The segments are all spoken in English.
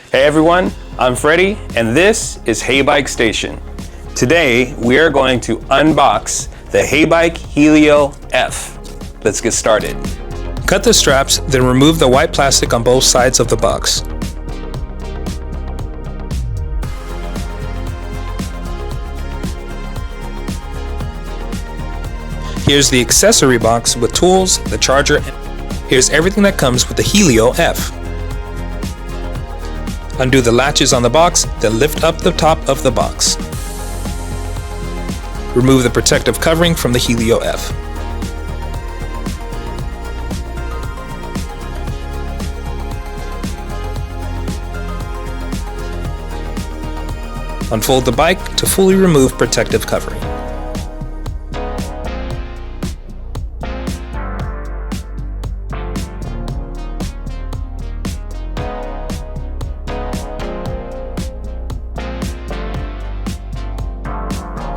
Hey everyone, I'm Freddie and this is Heybike Station. Today we are going to unbox the Heybike Helio F. Let's get started. Cut the straps, then remove the white plastic on both sides of the box. Here's the accessory box with tools, the charger. Here's everything that comes with the Helio F. Undo the latches on the box, then lift up the top of the box. Remove the protective covering from the Helio F. Unfold the bike to fully remove protective covering.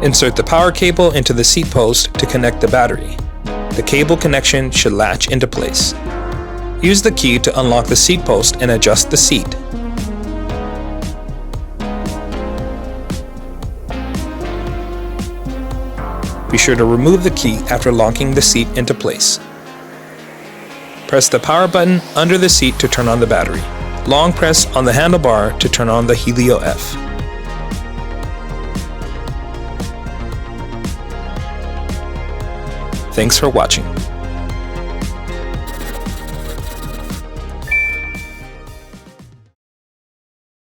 Insert the power cable into the seat post to connect the battery. The cable connection should latch into place. Use the key to unlock the seat post and adjust the seat. Be sure to remove the key after locking the seat into place. Press the power button under the seat to turn on the battery. Long press on the handlebar to turn on the Helio F. Thanks for watching.